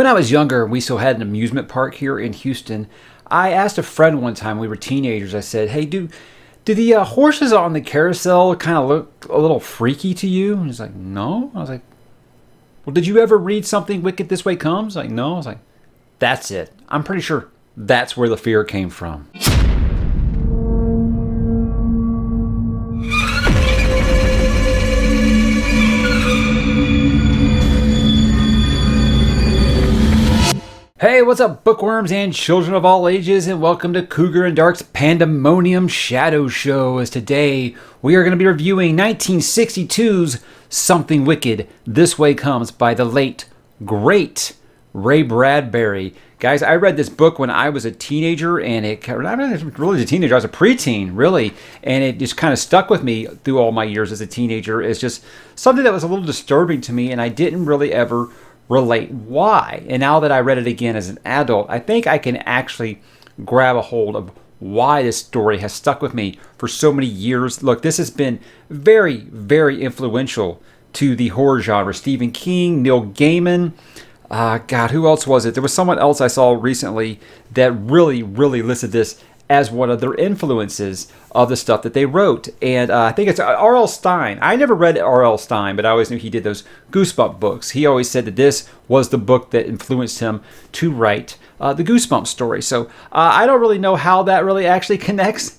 When I was younger, we still had an amusement park here in Houston. I asked a friend one time, we were teenagers, I said, hey, do the horses on the carousel kind of look a little freaky to you? And he's like, no. I was like, well, did you ever read Something Wicked This Way Comes? Like, no. I was like, that's it. I'm pretty sure that's where the fear came from. Hey, what's up, bookworms and children of all ages, and welcome to Cooger and Dark's Pandemonium Shadow Show, as today we are going to be reviewing 1962's Something Wicked This Way Comes by the late, great Ray Bradbury. Guys, I read this book when I was a teenager, and I was really a teenager, I was a preteen, really, and it just kind of stuck with me through all my years as a teenager. It's just something that was a little disturbing to me, and I didn't really ever relate why. And now that I read it again as an adult, I think I can actually grab a hold of why this story has stuck with me for so many years. Look, this has been very, very influential to the horror genre. Stephen King, Neil Gaiman, God, who else was it? There was someone else I saw recently that really, really listed this as one of their influences of the stuff that they wrote. And I think it's R.L. Stine. I never read R.L. Stine, but I always knew he did those Goosebump books. He always said that this was the book that influenced him to write the Goosebump story. So I don't really know how that really actually connects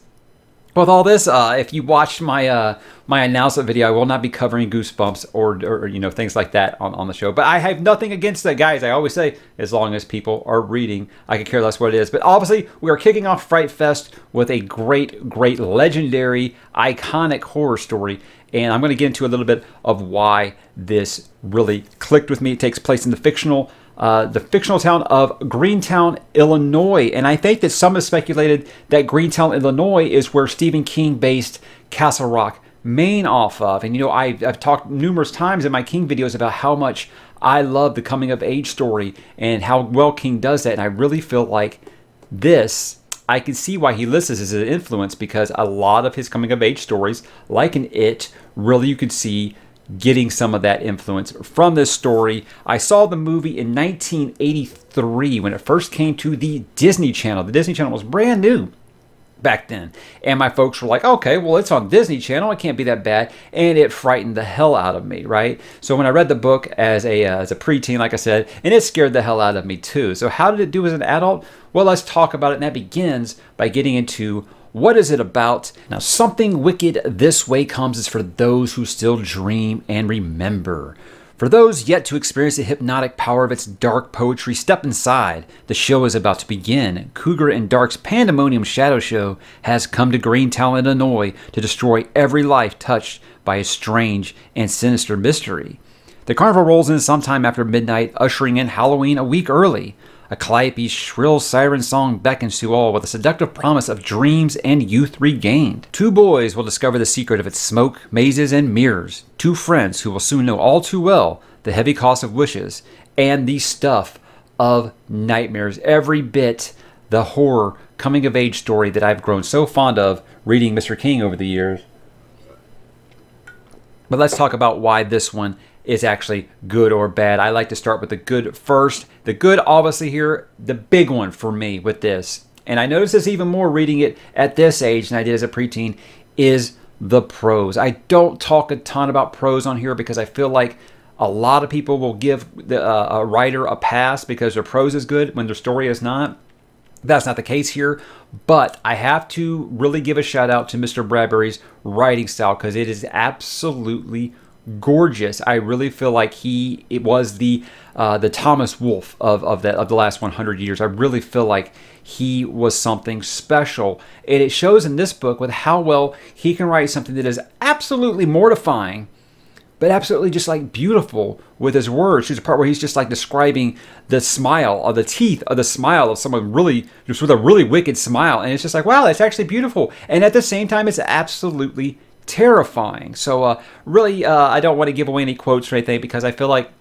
with all this. If you watched my my announcement video, I will not be covering Goosebumps or you know, things like that on the show. But I have nothing against that, guys. I always say, as long as people are reading, I could care less what it is. But obviously, we are kicking off Fright Fest with a great, great, legendary, iconic horror story. And I'm going to get into a little bit of why this really clicked with me. It takes place in the fictional town of Greentown, Illinois. And I think that some have speculated that Greentown, Illinois is where Stephen King based Castle Rock, Maine off of. And you know, I've talked numerous times in my King videos about how much I love the coming of age story and how well King does that. And I really feel like this, I can see why he lists this as an influence, because a lot of his coming of age stories, like in It, really you could see getting some of that influence from this story. I saw the movie in 1983 when it first came to the Disney Channel. The Disney Channel was brand new back then. And my folks were like, okay, well, it's on Disney Channel, it can't be that bad. And it frightened the hell out of me, right? So when I read the book as a preteen, like I said, and it scared the hell out of me too. So how did it do as an adult? Well, let's talk about it. And that begins by getting into what is it about. Now, Something Wicked This Way Comes is for those who still dream and remember. For those yet to experience the hypnotic power of its dark poetry, step inside. The show is about to begin. Cooger and Dark's Pandemonium Shadow Show has come to Greentown, Illinois to destroy every life touched by a strange and sinister mystery. The carnival rolls in sometime after midnight, ushering in Halloween a week early. A calliope's shrill siren song beckons to all with a seductive promise of dreams and youth regained. Two boys will discover the secret of its smoke, mazes, and mirrors. Two friends who will soon know all too well the heavy cost of wishes and the stuff of nightmares. Every bit the horror coming-of-age story that I've grown so fond of reading Mr. King over the years. But let's talk about why this one is actually good or bad. I like to start with the good first. The good, obviously here, the big one for me with this, and I noticed this even more reading it at this age than I did as a preteen, is the prose. I don't talk a ton about prose on here because I feel like a lot of people will give a writer a pass because their prose is good when their story is not. That's not the case here, but I have to really give a shout out to Mr. Bradbury's writing style because it is absolutely gorgeous. I really feel like it was the Thomas Wolfe of the last 100 years. I really feel like he was something special, and it shows in this book with how well he can write something that is absolutely mortifying, but absolutely just like beautiful with his words. There's a part where he's just like describing the smile or the teeth of the smile of someone really just with a really wicked smile, and it's just like, wow, that's actually beautiful, and at the same time, it's absolutely terrifying. So really, I don't want to give away any quotes or anything because I feel like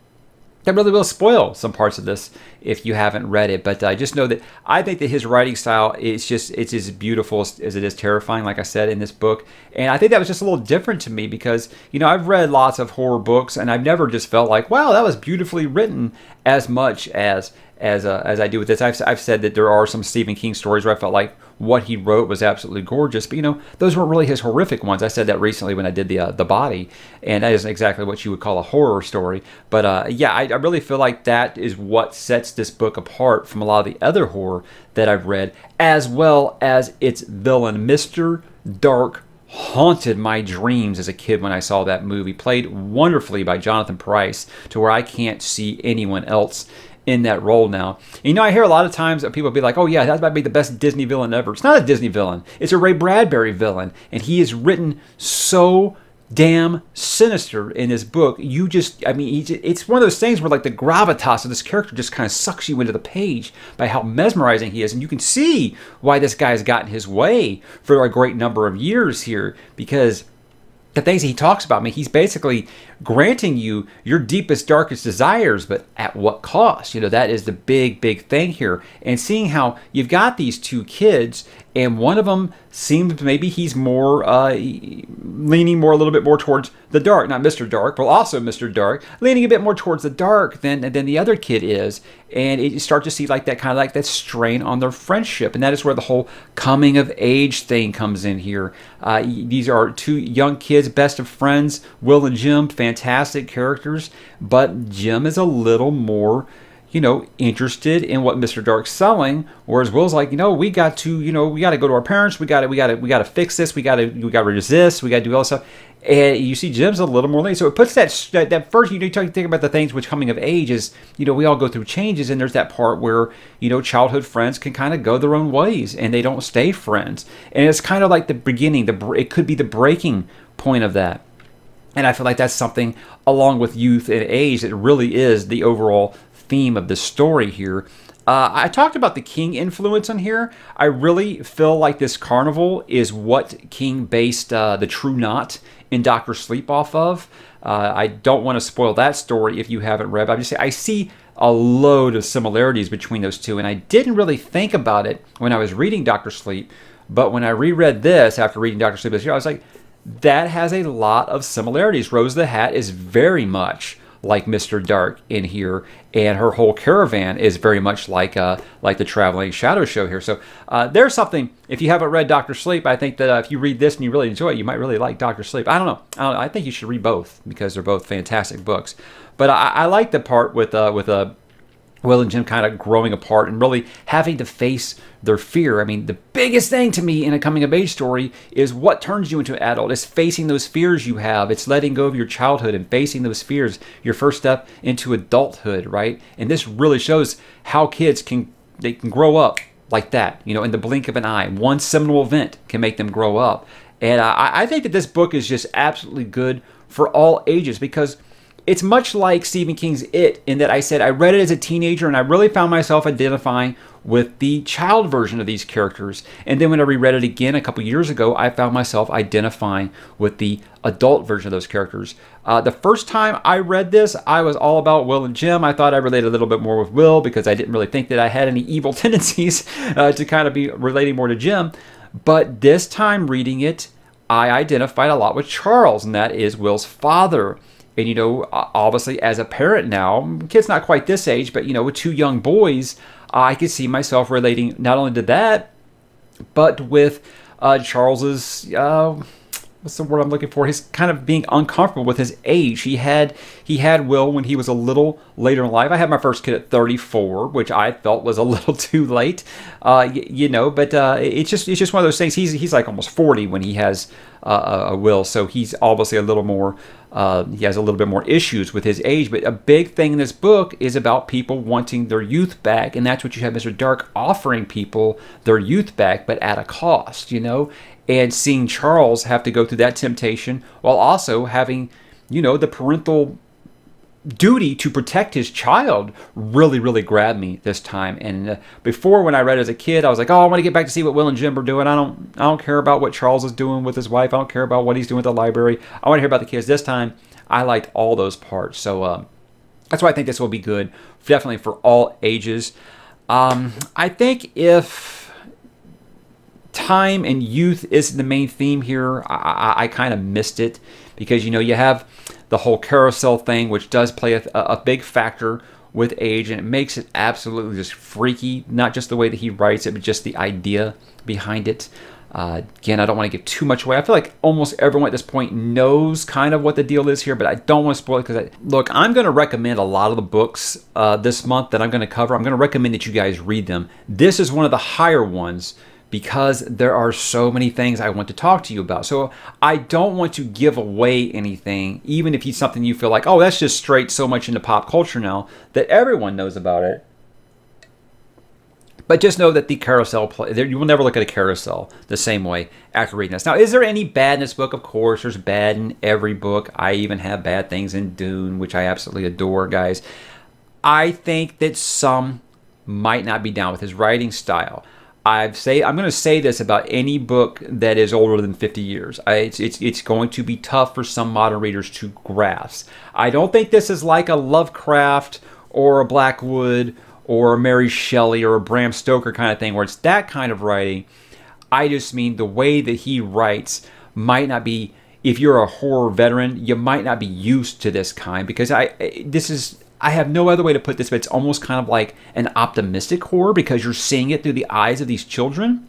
that really will spoil some parts of this if you haven't read it. But just know that I think that his writing style is it's as beautiful as it is terrifying, like I said, in this book. And I think that was just a little different to me because, I've read lots of horror books and I've never just felt like, wow, that was beautifully written as much as I do with this. I've said that there are some Stephen King stories where I felt like what he wrote was absolutely gorgeous, but those weren't really his horrific ones. I said that recently when I did the Body, and that isn't exactly what you would call a horror story. But I really feel like that is what sets this book apart from a lot of the other horror that I've read, as well as its villain. Mr. Dark haunted my dreams as a kid when I saw that movie, played wonderfully by Jonathan Pryce, to where I can't see anyone else in that role now. I hear a lot of times that people be like, oh yeah, that might be the best Disney villain ever. It's not a Disney villain. It's a Ray Bradbury villain. And he is written so damn sinister in his book. It's one of those things where like the gravitas of this character just kind of sucks you into the page by how mesmerizing he is. And you can see why this guy's gotten his way for a great number of years here, because the things he talks about, he's basically granting you your deepest, darkest desires, but at what cost? That is the big thing here. And seeing how you've got these two kids, and one of them seems maybe he's more leaning more a little bit more towards the dark, not Mr. Dark, but also Mr. Dark, leaning a bit more towards the dark than the other kid is. And you start to see like that kind of like that strain on their friendship, and that is where the whole coming of age thing comes in here. These are two young kids, best of friends, Will and Jim, fantastic characters, but Jim is a little more interested in what Mr. Dark's selling, whereas Will's like, we got to go to our parents, we got to fix this, we got to resist, we got to do all this stuff. And you see Jim's a little more late. So it puts that first, you think about the things which coming of age is, we all go through changes, and there's that part where, childhood friends can kind of go their own ways and they don't stay friends. And it's kind of like the beginning, it could be the breaking point of that. And I feel like that's something along with youth and age that really is the overall theme of the story here. I talked about the King influence on here. I really feel like this carnival is what King based The True Knot in Dr. Sleep off of. I don't want to spoil that story if you haven't read, but I'm just saying I see a load of similarities between those two, and I didn't really think about it when I was reading Dr. Sleep, but when I reread this after reading Dr. Sleep this year, I was like, that has a lot of similarities. Rose the Hat is very much like Mr. Dark in here, and her whole caravan is very much like the Traveling Shadow Show here. So there's something. If you haven't read Dr. Sleep, I think that if you read this and you really enjoy it, you might really like Dr. Sleep. I don't know. I think you should read both because they're both fantastic books. But I like the part with Will and Jim kind of growing apart and really having to face their fear. The biggest thing to me in a coming-of-age story is what turns you into an adult. It's facing those fears you have. It's letting go of your childhood and facing those fears, your first step into adulthood, right? And this really shows how kids can grow up like that, in the blink of an eye. One seminal event can make them grow up. And I think that this book is just absolutely good for all ages because it's much like Stephen King's It in that I said I read it as a teenager and I really found myself identifying with the child version of these characters. And then when I reread it again a couple years ago, I found myself identifying with the adult version of those characters. The first time I read this, I was all about Will and Jim. I thought I related a little bit more with Will because I didn't really think that I had any evil tendencies to kind of be relating more to Jim. But this time reading it, I identified a lot with Charles, and that is Will's father. And, obviously as a parent now, kid's not quite this age, but, with two young boys, I could see myself relating not only to that, but with Charles's, what's the word I'm looking for? His kind of being uncomfortable with his age. He had Will when he was a little later in life. I had my first kid at 34, which I felt was a little too late, but it's just one of those things. He's like almost 40 when he has a Will, so he's obviously a little more. He has a little bit more issues with his age, but a big thing in this book is about people wanting their youth back, and that's what you have Mr. Dark offering people their youth back, but at a cost, and seeing Charles have to go through that temptation while also having, the parental duty to protect his child really grabbed me this time. And before, when I read it as a kid, I was like, oh, I want to get back to see what Will and Jim are doing. I don't care about what Charles is doing with his wife. I don't care about what he's doing at the library. I want to hear about the kids. This time I liked all those parts. So That's why I think this will be good, definitely for all ages. I think if time and youth isn't the main theme here, I kind of missed it, because you have the whole carousel thing, which does play a big factor with age, and it makes it absolutely just freaky. Not just the way that he writes it, but just the idea behind it. Again, I don't want to give too much away. I feel like almost everyone at this point knows kind of what the deal is here, but I don't want to spoil it, because look, I'm going to recommend a lot of the books this month that I'm going to cover. I'm going to recommend that you guys read them. This is one of the higher ones, because there are so many things I want to talk to you about. So I don't want to give away anything, even if it's something you feel like, oh, that's just straight so much into pop culture now that everyone knows about it. But just know that the carousel, you will never look at a carousel the same way after reading this. Now, is there any bad in this book? Of course, there's bad in every book. I even have bad things in Dune, which I absolutely adore, guys. I think that some might not be down with his writing style. I'm going to say this about any book that is older than 50 years. It's going to be tough for some modern readers to grasp. I don't think this is like a Lovecraft or a Blackwood or a Mary Shelley or a Bram Stoker kind of thing, where it's that kind of writing. I just mean the way that he writes might not be, if you're a horror veteran, you might not be used to this kind, because I have no other way to put this, but it's almost kind of like an optimistic horror, because you're seeing it through the eyes of these children.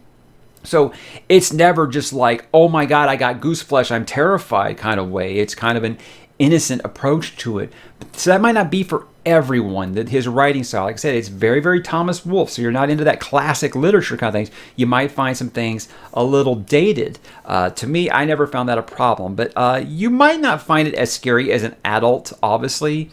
So it's never just like, oh my God, I got goose flesh, I'm terrified kind of way. It's kind of an innocent approach to it. So that might not be for everyone, that his writing style, like I said, it's very, very Thomas Wolfe. So you're not into that classic literature kind of things. You might find some things a little dated. To me, I never found that a problem, but you might not find it as scary as an adult, obviously,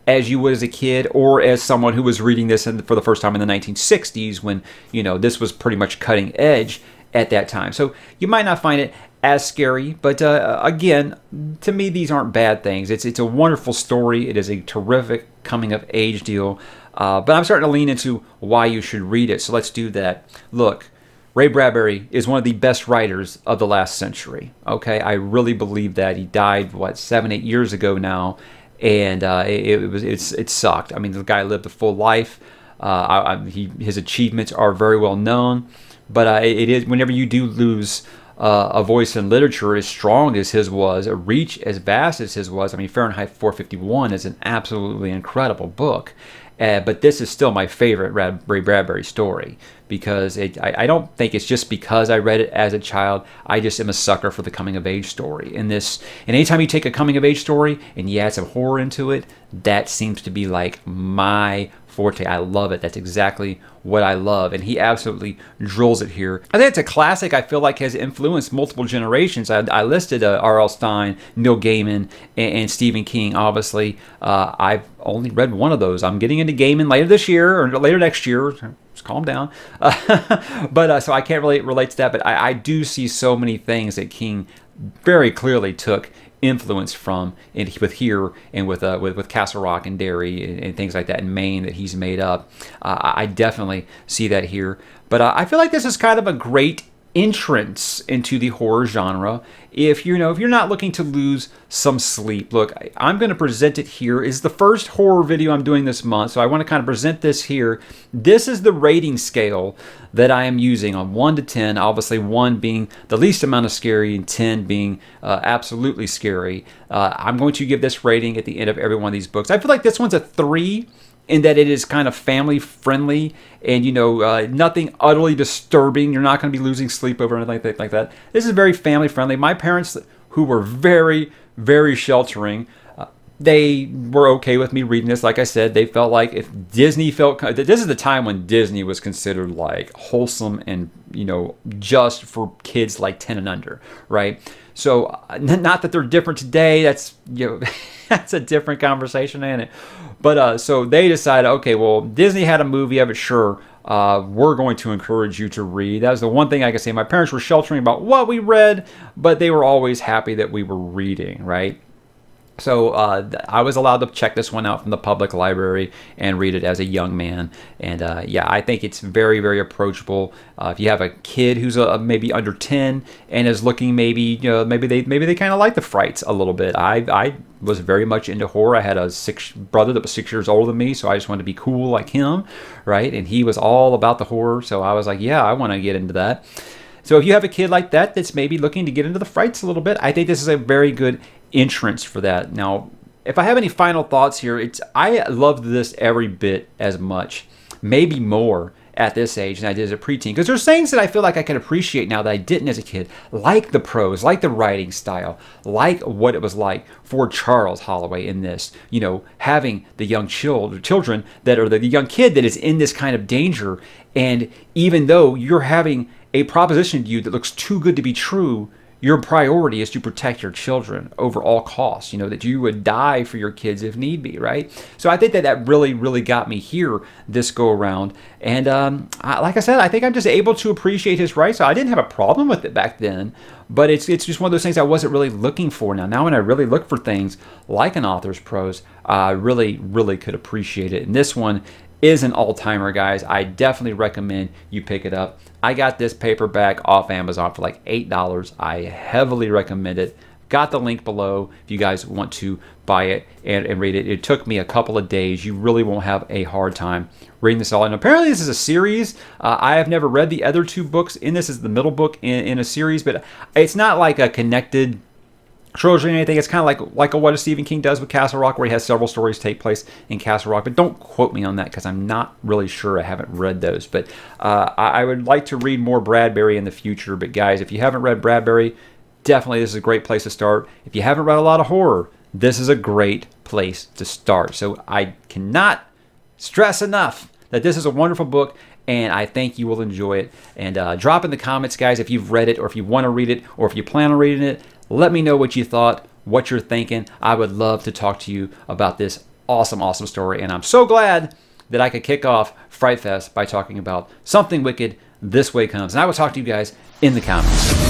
as you would as a kid, or as someone who was reading this for the first time in the 1960s, when this was pretty much cutting edge at that time. So you might not find it as scary, but again, to me, these aren't bad things. It's a wonderful story. It is a terrific coming of age deal, but I'm starting to lean into why you should read it. So let's do that. Look, Ray Bradbury is one of the best writers of the last century. Okay, I really believe that. He died 7-8 years ago now. And it sucked. I mean, the guy lived a full life. His achievements are very well known, but it is, whenever you do lose a voice in literature as strong as his was, a reach as vast as his was. I mean, Fahrenheit 451 is an absolutely incredible book. But this is still my favorite Ray Bradbury story, because I don't think it's just because I read it as a child. I just am a sucker for the coming of age story. And anytime you take a coming of age story and you add some horror into it, that seems to be like my forte. I love it. That's exactly what I love. And he absolutely drills it here. I think it's a classic I feel like has influenced multiple generations. I listed R.L. Stine, Neil Gaiman, and Stephen King. Obviously, I've only read one of those. I'm getting into Gaiman later this year, or later next year. Just calm down. But so I can't really relate to that. But I do see so many things that King very clearly took influence from, and with here and with Castle Rock and Derry and things like that in Maine that he's made up. I definitely see that here. But I feel like this is kind of a great entrance into the horror genre. If you're not looking to lose some sleep, look, I'm going to present it here. It's the first horror video I'm doing this month, so I want to kind of present this here. This is the rating scale that I am using on 1 to 10, obviously 1 being the least amount of scary and 10 being absolutely scary. I'm going to give this rating at the end of every one of these books. I feel like this one's a 3, in that it is kind of family friendly, and nothing utterly disturbing. You're not going to be losing sleep over anything like that. This is very family friendly. My parents, who were very, very sheltering, they were okay with me reading this. Like I said, they felt like if Disney this is the time when Disney was considered like wholesome and just for kids like 10 and under, right? So not that they're different today. That's that's a different conversation, ain't it? But so they decided, okay, well, Disney had a movie of it, sure. We're going to encourage you to read. That was the one thing I could say. My parents were sheltering about what we read, but they were always happy that we were reading, right? So I was allowed to check this one out from the public library and read it as a young man. And yeah, I think it's very, very approachable. If you have a kid who's maybe under 10 and is looking, maybe they kind of like the frights a little bit. I was very much into horror. I had a brother that was 6 years older than me, so I just wanted to be cool like him, right? And he was all about the horror, so I was like, yeah, I want to get into that. So if you have a kid like that that's maybe looking to get into the frights a little bit, I think this is a very good entrance for that. Now, if I have any final thoughts here, I loved this every bit as much, maybe more at this age than I did as a preteen, because there's things that I feel like I can appreciate now that I didn't as a kid, like the prose, like the writing style, like what it was like for Charles Holloway in this, having the young children that are the young kid that is in this kind of danger, and even though you're having a proposition to you that looks too good to be true, your priority is to protect your children over all costs, that you would die for your kids if need be, right? So I think that really, really got me here this go around. And like I said, I think I'm just able to appreciate his writing. So I didn't have a problem with it back then, but it's just one of those things I wasn't really looking for. Now when I really look for things like an author's prose, I really, really could appreciate it. And this one is an all-timer, guys. I definitely recommend you pick it up. I got this paperback off Amazon for like $8. I heavily recommend it. Got the link below if you guys want to buy it and read it. It took me a couple of days. You really won't have a hard time reading this all. And apparently this is a series. I have never read the other two books in this. Is the middle book in a series, but it's not like a connected trilogy or anything. It's kind of like what Stephen King does with Castle Rock, where he has several stories take place in Castle Rock. But don't quote me on that because I'm not really sure. I haven't read those. But I would like to read more Bradbury in the future. But guys, if you haven't read Bradbury, definitely this is a great place to start. If you haven't read a lot of horror, this is a great place to start. So I cannot stress enough that this is a wonderful book, and I think you will enjoy it. And drop in the comments, guys, if you've read it or if you want to read it or if you plan on reading it. Let me know what you thought, what you're thinking. I would love to talk to you about this awesome, awesome story. And I'm so glad that I could kick off Fright Fest by talking about Something Wicked, This Way Comes. And I will talk to you guys in the comments.